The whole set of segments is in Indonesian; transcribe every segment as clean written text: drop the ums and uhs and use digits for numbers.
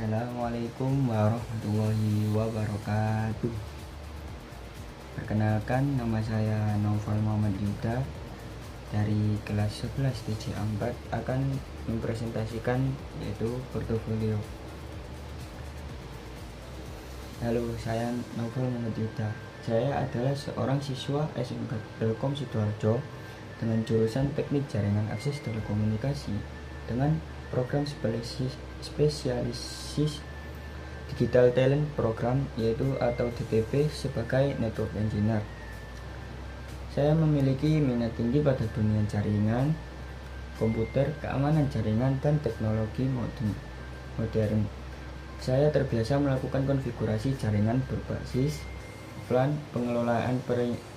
Assalamualaikum warahmatullahi wabarakatuh. Perkenalkan, nama saya Novel Muhammad Yuda dari kelas 11 TC4 akan mempresentasikan yaitu portofolio. Halo, saya Novel Muhammad Yuda. Saya adalah seorang siswa SMK Telkom Sidoarjo dengan jurusan Teknik Jaringan Akses Telekomunikasi dengan program spesialisis Digital Talent Program yaitu atau DTP sebagai Network Engineer. Saya memiliki minat tinggi pada dunia jaringan, komputer, keamanan jaringan, dan teknologi modern. Saya terbiasa melakukan konfigurasi jaringan berbasis VLAN, pengelolaan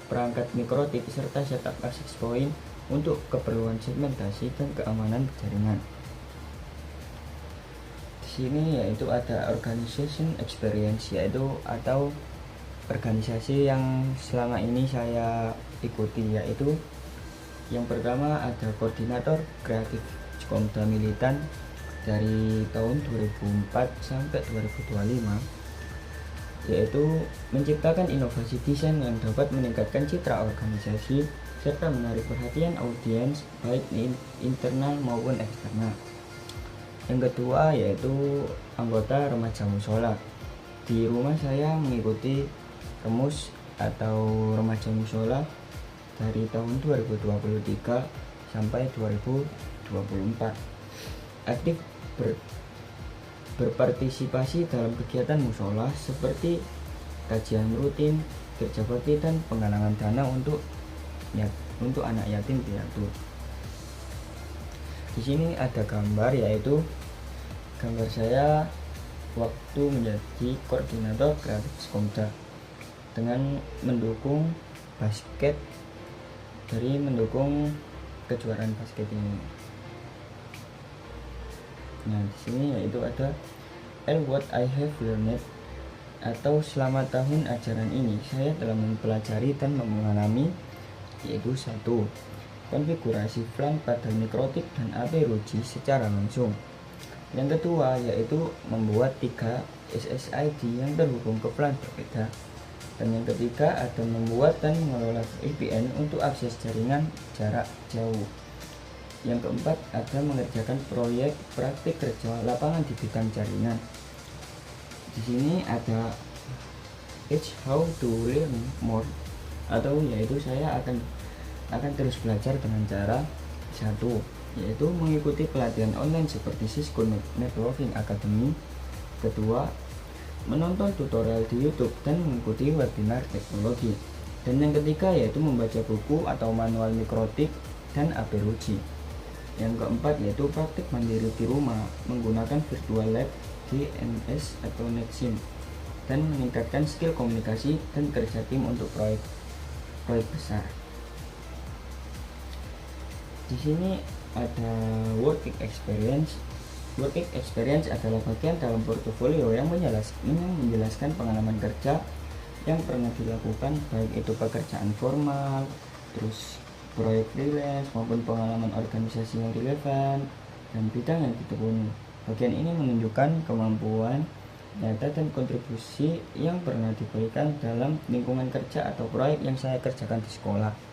perangkat mikrotik, serta setup access point untuk keperluan segmentasi dan keamanan jaringan. Di sini yaitu ada organization experience, yaitu atau organisasi yang selama ini saya ikuti, yaitu yang pertama ada koordinator kreatif Komda Militan dari tahun 2004 sampai 2025, yaitu menciptakan inovasi desain yang dapat meningkatkan citra organisasi serta menarik perhatian audiens baik internal maupun eksternal. Yang kedua yaitu anggota remaja musola. Di rumah saya mengikuti remus atau remaja musola dari tahun 2023 sampai 2024. Aktif berpartisipasi dalam kegiatan musola seperti kajian rutin, kerja bakti, dan penggalangan dana untuk anak yatim piatu. Di sini ada gambar, yaitu gambar saya waktu menjadi koordinator kreatif Komda dengan mendukung basket, mendukung kejuaraan basket ini. Nah, di sini yaitu ada what I have learned atau selama tahun ajaran ini saya telah mempelajari dan mengalami, yaitu 1. Konfigurasi VLAN pada mikrotik dan AP Ruji secara langsung. Yang kedua yaitu membuat 3 SSID yang terhubung ke VLAN berbeda. Dan yang ketiga ada membuat dan mengelola VPN untuk akses jaringan jarak jauh. Yang keempat ada mengerjakan proyek praktik kerja lapangan di bidang jaringan. Di sini ada how to learn more, atau yaitu saya akan terus belajar dengan cara 1. Yaitu mengikuti pelatihan online seperti Cisco Networking Academy. Kedua, menonton tutorial di YouTube dan mengikuti webinar teknologi. Dan yang ketiga yaitu membaca buku atau manual mikrotik dan AP Ruji. Yang keempat yaitu praktik mandiri di rumah menggunakan virtual lab, DNS atau NetSim, dan meningkatkan skill komunikasi dan kerja tim untuk proyek besar. Di sini ada working experience. Working experience adalah bagian dalam portofolio yang menjelaskan pengalaman kerja yang pernah dilakukan, baik itu pekerjaan formal, terus proyek freelance maupun pengalaman organisasi yang relevan dan bidang yang ditekuni. Bagian ini menunjukkan kemampuan nyata dan kontribusi yang pernah diberikan dalam lingkungan kerja atau proyek yang saya kerjakan di sekolah.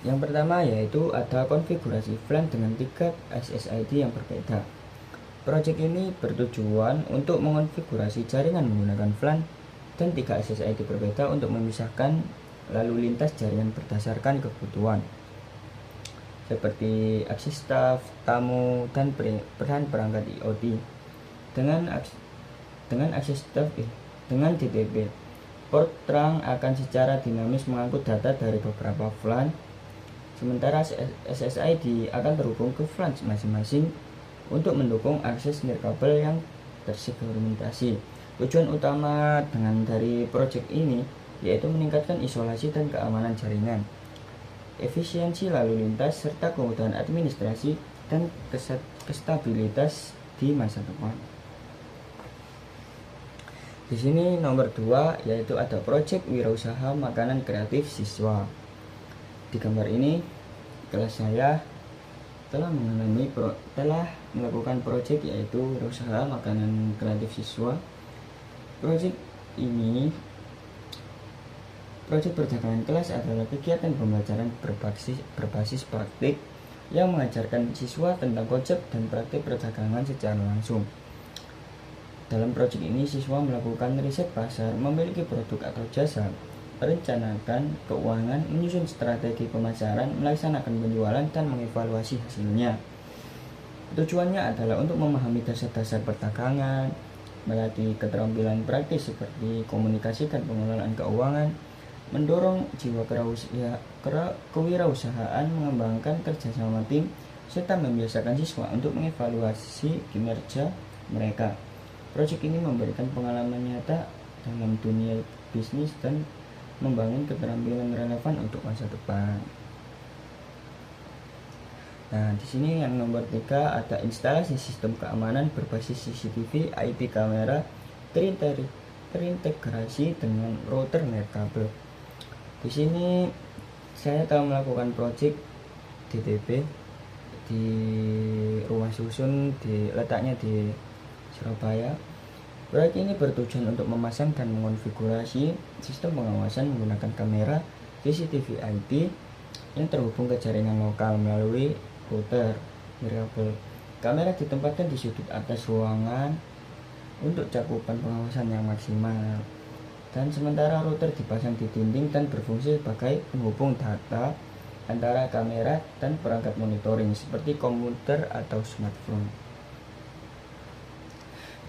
Yang pertama yaitu ada konfigurasi VLAN dengan 3 SSID yang berbeda. Proyek ini bertujuan untuk mengonfigurasi jaringan menggunakan VLAN dan 3 SSID berbeda untuk memisahkan lalu lintas jaringan berdasarkan kebutuhan, seperti akses staf, tamu, dan peran perangkat IoT. Dengan akses staf dengan DTP, port terang akan secara dinamis mengangkut data dari beberapa VLAN, sementara SSID akan terhubung ke VLAN masing-masing untuk mendukung akses nirkabel yang tersegmentasi. Tujuan utama dari proyek ini yaitu meningkatkan isolasi dan keamanan jaringan, efisiensi lalu lintas, serta kemudahan administrasi dan kestabilitas di masa depan. Di sini nomor 2 yaitu ada proyek wirausaha makanan kreatif siswa. Di gambar ini kelas saya telah melakukan proyek yaitu wirausaha makanan kreatif siswa. Proyek perdagangan kelas adalah kegiatan pembelajaran berbasis praktik yang mengajarkan siswa tentang konsep dan praktik perdagangan secara langsung. Dalam proyek ini, siswa melakukan riset pasar, memiliki produk atau jasa, merencanakan keuangan, menyusun strategi pemasaran, melaksanakan penjualan, dan mengevaluasi hasilnya. Tujuannya adalah untuk memahami dasar-dasar perdagangan, melatih keterampilan praktis seperti komunikasi dan pengelolaan keuangan, mendorong jiwa kewirausahaan, mengembangkan kerjasama tim, serta membiasakan siswa untuk mengevaluasi kinerja mereka. Proyek ini memberikan pengalaman nyata dalam dunia bisnis dan membangun keterampilan relevan untuk masa depan. Nah, di sini yang nomor 3 ada instalasi sistem keamanan berbasis CCTV, IP kamera terintegrasi dengan router nirkabel. Di sini saya telah melakukan proyek DTP di rumah susun letaknya di Surabaya. Proyek ini bertujuan untuk memasang dan mengonfigurasi sistem pengawasan menggunakan kamera CCTV IP yang terhubung ke jaringan lokal melalui router nirkabel. Kamera ditempatkan di sudut atas ruangan untuk cakupan pengawasan yang maksimal. Dan sementara router dipasang di dinding dan berfungsi sebagai penghubung data antara kamera dan perangkat monitoring seperti komputer atau smartphone.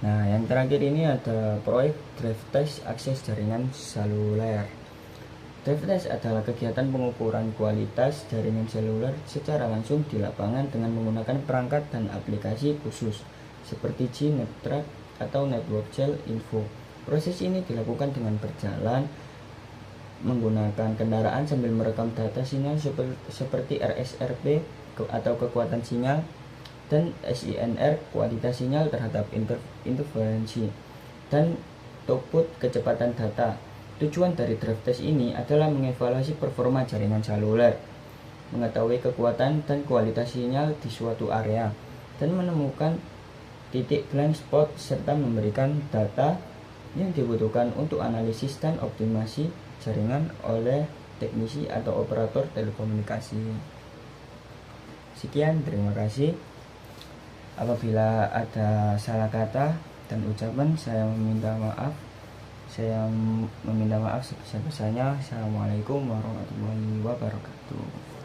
Nah, yang terakhir ini ada proyek drive test akses jaringan seluler. Drive test adalah kegiatan pengukuran kualitas jaringan seluler secara langsung di lapangan dengan menggunakan perangkat dan aplikasi khusus seperti GNetTrack atau Network Shell Info. Proses ini dilakukan dengan berjalan menggunakan kendaraan sambil merekam data sinyal seperti RSRP atau kekuatan sinyal dan SINR kualitas sinyal terhadap interferensi dan throughput kecepatan data. Tujuan dari drive test ini adalah mengevaluasi performa jaringan seluler, mengetahui kekuatan dan kualitas sinyal di suatu area, dan menemukan titik blind spot serta memberikan data yang dibutuhkan untuk analisis dan optimasi jaringan oleh teknisi atau operator telekomunikasi. Sekian, terima kasih. Apabila ada salah kata dan ucapan, saya meminta maaf. Saya meminta maaf sebesar-besarnya. Assalamualaikum warahmatullahi wabarakatuh.